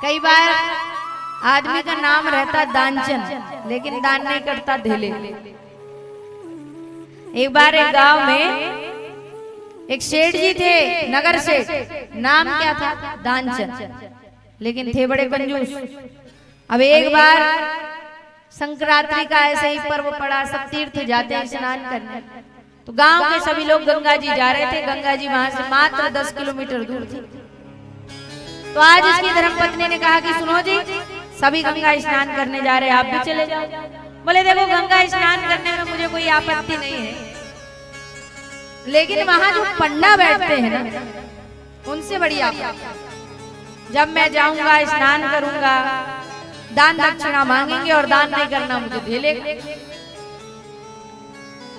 कई बार आदमी का नाम रहता दानचन, लेकिन दान नहीं करता धेले। एक बार एक गांव में एक सेठ जी थे, नगर सेठ, नाम क्या था? दानचन, लेकिन थे बड़े कंजूस। अब एक बार संक्रांति का ऐसे ही पर्व पड़ा, सब तीर्थ जाते हैं स्नान करने, तो गांव के सभी लोग गंगा जी जा रहे थे। गंगा जी वहां से मात्र 10 किलोमीटर दूर थी। तो आज इसकी धर्मपत्नी ने कहा कि सुनो जी, सभी गंगा स्नान करने जा रहे हैं, आप भी चले जाओ। बोले देखो, गंगा स्नान करने में मुझे कोई आपत्ति नहीं है, लेकिन वहां जो पंडा बैठते हैं ना, उनसे बड़ी आपत्ति। जब मैं जाऊंगा, स्नान करूंगा, दान दक्षिणा मांगेंगे और दान नहीं करना मुझे झेलेगा।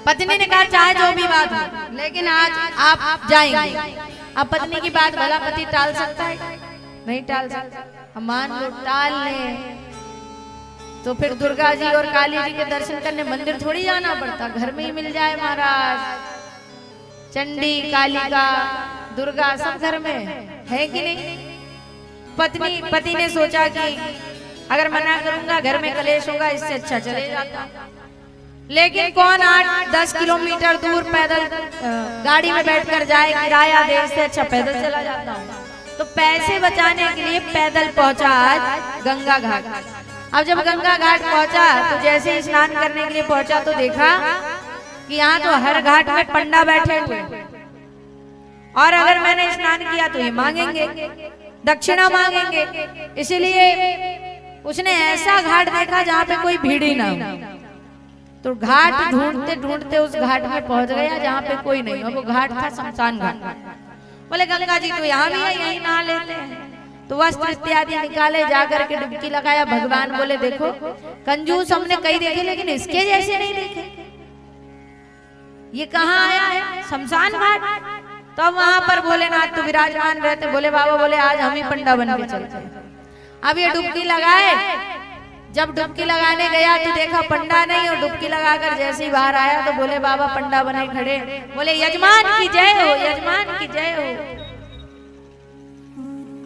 पत्नी ने कहा चाहे जो भी बात हो, लेकिन आज आप जाएंगे। अब पत्नी की बात भला पति टाल सकता है? नहीं टाल सकता। हम मान लो टाल ले, तो फिर दुर्गा जी और काली जी के दर्शन करने मंदिर थोड़ी जाना पड़ता, घर में ही मिल जाए महाराज। चंडी, कालिका, दुर्गा सब घर में है कि नहीं? पति ने सोचा कि अगर मना करूंगा घर में कलेश होगा, इससे अच्छा चले जाता। लेकिन कौन 8-10 किलोमीटर दूर पैदल गाड़ी में बैठकर जाए, किराया दे, इससे अच्छा पैदल चला जाता हूँ। तो पैसे बचाने के लिए पैदल पहुंचा आज गंगा घाट। अब जब गंगा घाट पहुंचा, तो जैसे ही स्नान करने के लिए पहुंचा तो देखा कि यहाँ तो हर घाट में पंडा बैठे हुए, और अगर मैंने स्नान किया तो ये मांगेंगे, दक्षिणा मांगेंगे। इसलिए उसने ऐसा घाट देखा जहाँ पे कोई भीड़ ही ना हो। तो घाट ढूंढते ढूंढते उस घाट में पहुंच गया जहाँ पे कोई नहीं हो। वो घाट था शमशान घाट। बोले गंगा जी तो यहाँ भी है, यहीं नहा लेते हैं। तो वस्त्र इत्यादि निकाले, जाकर के डुबकी लगाया। भगवान बोले देखो, कंजूस हमने कई देखे, लेकिन इसके जैसे नहीं देखे। ये कहाँ आया है? शमशान घाट। तो वहां पर भोलेनाथ तो विराजमान रहते। बोले बाबा, बोले आज हम ही पंडा बन के चलते हैं। अब ये डुबकी लगाए, जब डुबकी लगाने गया तो देखा पंडा नहीं, और डुबकी लगाकर जैसे ही बाहर आया तो बोले बाबा पंडा बने खड़े। बोले यजमान की जय हो, यजमान की जय हो।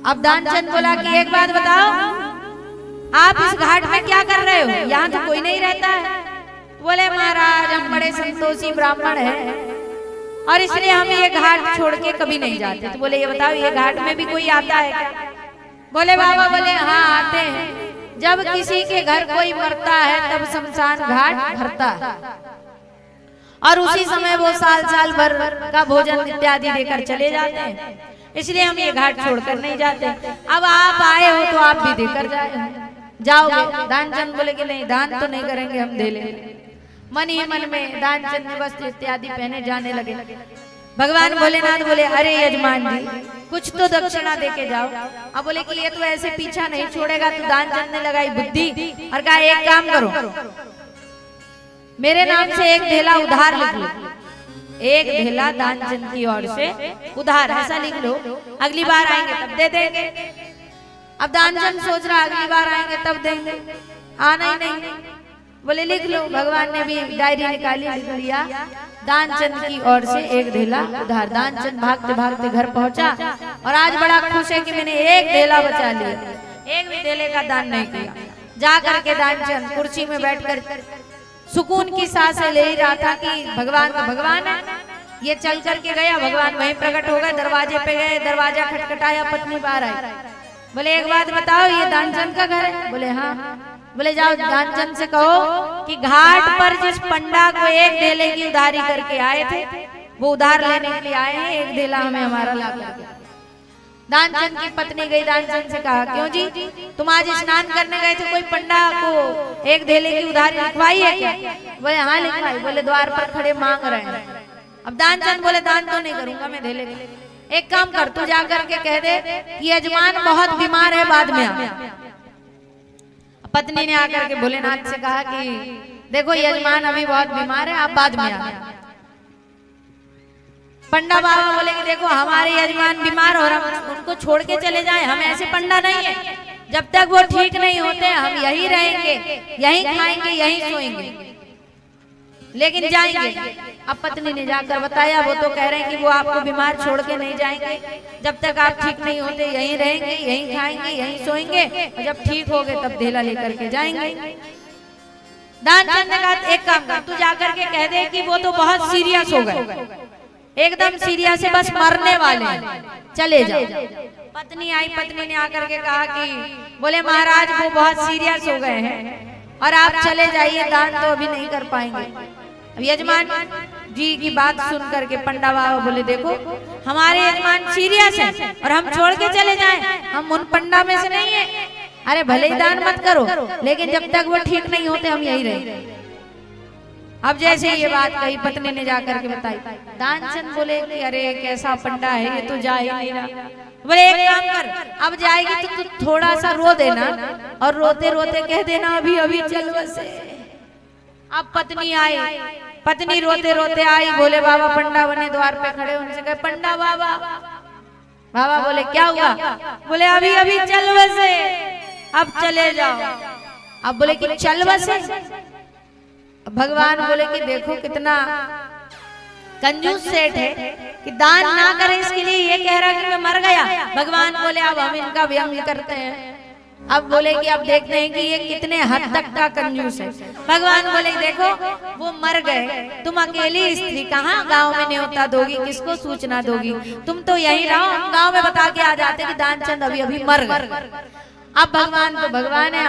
अब दानचंद बोला कि एक बात बताओ, आप इस घाट में क्या कर रहे हो? यहाँ तो कोई नहीं रहता है। बोले महाराज, हम बड़े संतोषी ब्राह्मण हैं, और इसलिए हम ये घाट छोड़ के कभी नहीं जाते। तो बोले ये बताओ, ये घाट में भी कोई आता है क्या? बोले बाबा, बोले हाँ आते हैं। जब किसी के घर कोई मरता है तब शमशान घाट भरता है, और उसी समय वो साल साल भर का भोजन इत्यादि देकर चले जाते हैं। इसलिए हम ये घाट छोड़कर नहीं जाते। अब आप आए हो तो आप भी देकर जाओगे। दानचंद बोले कि नहीं, दान तो नहीं करेंगे, हम दे लेंगे। मन ही मन में दानचंद वस्त्र इत्यादि पहने जाने लगे। भगवान भोलेनाथ बोले अरे यजमान जी, कुछ तो दक्षिणा देके जाओ। अब बोले कि ये तो ऐसे पीछा नहीं छोड़ेगा। तो दानचंद ने लगाई बुद्धि और कहा एक काम करो, मेरे नाम से एक ढेला उधार लिख लो। एक ढेला दानचंद की ओर से उधार, ऐसा लिख लो, अगली बार आएंगे तब दे देंगे। अब दानचंद सोच रहा अगली बार आएंगे तब देंगे, आना ही नहीं। बोले लिख लो। भगवान ने भी डायरी निकाली, लिख लिया दानचंद की ओर से एक ढेला उधार। दानचंद भागते भागते घर पहुंचा, और आज बड़ा खुश है कि मैंने एक ढेला बचा लिया, एक भी ढेले का दान नहीं किया। जा करके दानचंद कुर्सी में बैठकर सुकून की सांसें ले ही रहा था कि भगवान का भगवान है। ये चल करके गया, भगवान वहीं प्रकट हो गए। दरवाजे पे गए, दरवाजा खटखटाया, पत्नी बाहर आई। बोले एक बात बताओ, ये दानचंद का घर है? बोले हाँ। बोले जाओ दानचंद से कहो कि घाट पर जिस पंडा को एक ढेले की उधारी करके आए थे, वो उधार लेने के लिए आए हैं, एक ढेला हमें हमारा ला कर। दानचंद की पत्नी गई, दानचंद से कहा क्यों जी, तुम आज स्नान करने गए थे, कोई पंडा को एक ढेले की उधारी लिखवाई है क्या? बोले हाँ लिखवाई। बोले द्वार पर खड़े मांग रहे हैं। अब दानचंद बोले दान तो नहीं करूंगा मैं ढेले। एक काम कर, तू जाकर के कह दे कि यजमान बहुत बीमार है, बाद में आ। पत्नी ने आकर के भोलेनाथ से कहा कि देखो यजमान अभी बहुत बीमार है, आप बाद में आ। पंडा बाबा बोले कि देखो हमारे यजमान बीमार और हम उनको छोड़ के चले जाएं, हम ऐसे पंडा नहीं है। जब तक वो ठीक नहीं होते हम यहीं रहेंगे, यहीं खाएंगे, यहीं सोएंगे। लेकिन जाएंगे। अब पत्नी ने जाकर बताया, वो तो कह रहे हैं कि वो आपको बीमार छोड़ के नहीं जाएंगे, जब तक आप ठीक नहीं होते यहीं रहेंगे, यहीं खाएंगे, यहीं सोएंगे, और जब ठीक हो गए तब ढेला लेकर के जाएंगे। दानचंद ने कहा एक काम कर, तू जाकर के कह दे कि वो तो बहुत सीरियस हो गए, एकदम सीरियस है, बस मरने वाले, चले जाओ। पत्नी आई, पत्नी ने आकर के कहा कि बोले महाराज वो बहुत सीरियस हो गए हैं और आप चले जाइए, दान तो अभी नहीं कर पाएंगे। अब यजमान जी की बात सुन करके पंडा बाबा बोले देखो हमारे यजमान सीरियस हैं और हम छोड़ के चले जाएं, हम उन पंडा में से नहीं है। अरे भले ही दान मत करो, लेकिन जब तक वो ठीक नहीं होते हम यही रहे। अब जैसे ये बात कही पत्नी ने जाकर के बताई, दानचंद बोले कि अरे कैसा पंडा है ये, तो जा ही नहीं रहा। बोले एक काम कर, अब जाएगी तो तू थोड़ा सा रो देना और रोते रोते कह देना अभी अभी चल बसे। अब पत्नी आई, पत्नी रोते रोते आई, बोले बाबा पंडा बने द्वार पे खड़े, उनसे कहे पंडा बाबा। बाबा बोले क्या हुआ? बोले अभी अभी चल बसे, अब चले जाओ। अब बोले कि चल बसे। भगवान बोले कि देखो कितना कंजूस सेठ है कि दान ना करे इसके लिए ये कह रहा कि मैं मर गया। भगवान बोले अब हम इनका व्यंग करते हैं। अब बोले कि अब देखते हैं कि ये कितने हद तक का कंजूस है। भगवान बोले देखो वो मर गए, तुम अकेली स्त्री कहाँ गांव में न्योता दोगी, किसको सूचना दोगी? तुम तो यहीं रहो, हम गांव में बता के आ जाते कि दानचंद अभी अभी मर गए। अब भगवान तो भगवान है,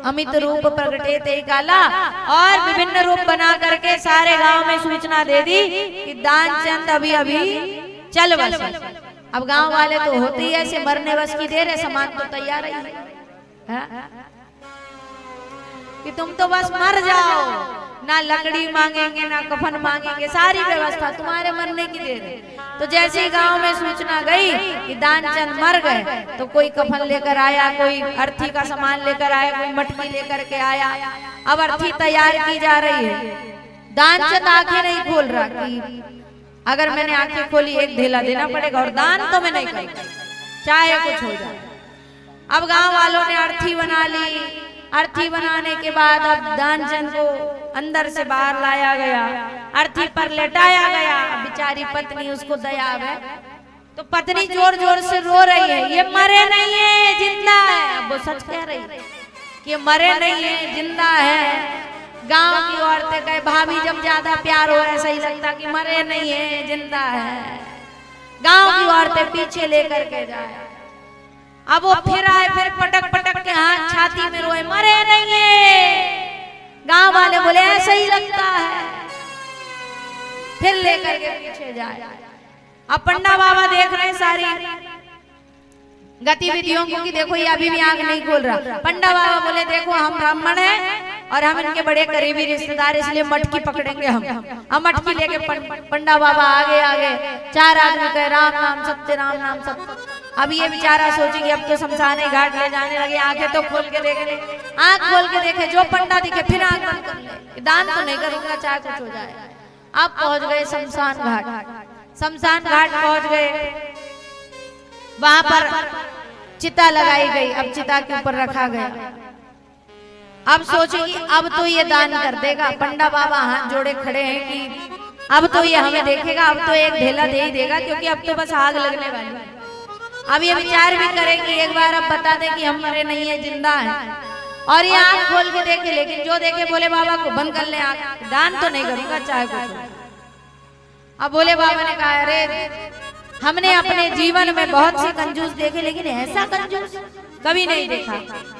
अमित रूप प्रगटे ते काला, और विभिन्न रूप बना करके सारे गांव में सूचना दे दी कि दानचंद अभी अभी चल बस। अब गांव वाले तो होते ही ऐसे, मरने बस की देर है, सामान तो तैयार है कि तुम तो बस मर जाओ, ना लकड़ी मांगेंगे ना कफन मांगेंगे, सारी व्यवस्था तुम्हारे मरने की देर है। तो जैसे ही गांव में सूचना गई कि दानचंद मर गए, तो कोई कफन लेकर आया, कोई अर्थी का सामान लेकर आया, कोई मटकी लेकर के आया। अब अर्थी तैयार की जा रही है। दानचंद आंखें नहीं खोल रहा कि अगर मैंने आंखें खोली एक ढेला देना पड़ेगा और दान तो मैं नहीं करूंगा, चाहे कुछ हो जाए। अब गांव वालों ने अर्थी बना ली। अर्थी बनाने के बाद अब दानचंद को अंदर से बाहर लाया गया, अर्थी पर लेटाया गया। बेचारी पत्नी, उसको दया है तो पत्नी जोर जोर से रो रही है, ये मरे नहीं है जिंदा है। अब वो सच कह रही है कि मरे नहीं है जिंदा है। गांव की औरतें कहे भाभी जब ज्यादा प्यार हो ऐसा ही लगता कि मरे नहीं है जिंदा है। गांव की औरतें पीछे लेकर के जाए। अब वो फिर आए, फिर पटक पटक के हाथ छाती में रोए, मरे नहीं है। गांव वाले बोले ऐसा ही लगता है, फिर लेकर के पीछे जाए। अब पंडा बाबा देख रहे हैं सारी गतिविधियों को कि देखो ये अभी भी आंख नहीं खोल रहा। पंडा बाबा बोले देखो हम ब्राह्मण हैं और हम इनके बड़े करीबी रिश्तेदार, इसलिए मटकी पकड़ेंगे हम मटकी लेके पंडा बाबा आगे आगे। चार आदमी कहे राम नाम सत्य, राम नाम सत्य। अब ये बेचारा सोचेगी अब तो शमशान घाट ले जाने लगे, आंखें तो खोल के देख ले। आंख खोल के देखे, जो पंडा दिखे फिर आंख बंद कर ले, दान तो नहीं करूंगा चाहे कुछ हो जाए। अब पहुंच गए शमशान घाट। शमशान घाट पहुंच गए, वहां पर चिता लगाई गई। अब चिता के ऊपर रखा गया। अब सोचेगी अब तो ये दान कर देगा। पंडा बाबा हाथ जोड़े खड़े हैं कि अब तो ये हमें देखेगा, अब तो एक ढेला दे ही देगा, क्योंकि अब तो बस आग लगने वाली है। अब ये विचार भी करेंगे एक बार अब बता दे कि हम मरे नहीं है जिंदा है, और ये आंख खोल के देखे। लेकिन जो देखे बोले बाबा को बंद कर ले आंख, दान तो नहीं करूंगा चाहे कुछ हो। अब बोले बाबा ने कहा अरे हमने अपने जीवन में बहुत से कंजूस देखे, लेकिन ऐसा कंजूस कभी नहीं देखा।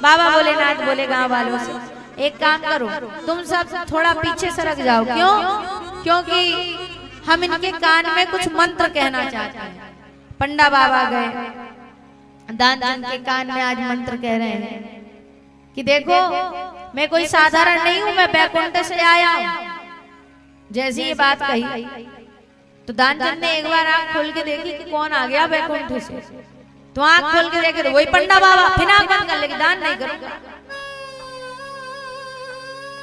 बाबा भोलेनाथ बोले गांव वालों से एक काम करो, तुम सब थोड़ा पीछे सरक जाओ। क्यों? क्योंकि हम इनके कान में कुछ मंत्र कहना चाहते हैं। पंडा बाबा गए, दानचंद के कान में आज मंत्र कह रहे हैं कि देखो मैं कोई साधारण नहीं हूं, मैं बैकुंठ से आया हूं। जैसी ये बात कही तो दानचंद ने एक बार आंख खोल के देखी कि कौन आ गया बैकुंठ से। तो आंख खोल के देखे तो वही पंडा बाबा। फिर आंख बंद कर ले, दान नहीं करूंगा।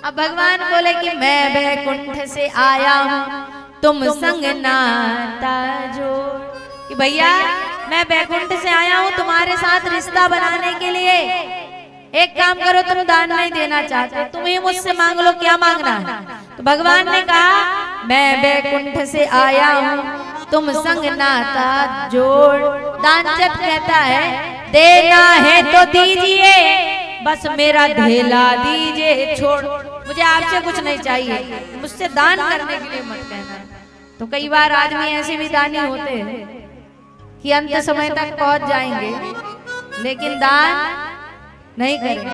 अब भगवान बोले कि मैं बैकुंठ से आया हूं, तुम संग नाता जोड़। कि भैया मैं बैकुंठ से आया हूं तुम्हारे साथ रिश्ता बनाने के लिए। एक काम करो, तुम दान नहीं देना चाहते, तुम ही मुझसे मांग लो, क्या मांगना है? तो भगवान ने कहा मैं वैकुंठ से आया हूँ, तुम संग नाता जोड़। दानचंद कहता है देना है तो दीजिए, बस मेरा धेला दीजिए छोड़। मुझे आपसे कुछ नहीं चाहिए, मुझसे दान करने के लिए मत कहना। तो कई बार आदमी ऐसे भी दानी होते हैं कि अंत समय तक पहुंच जाएंगे लेकिन दान नहीं करेंगे।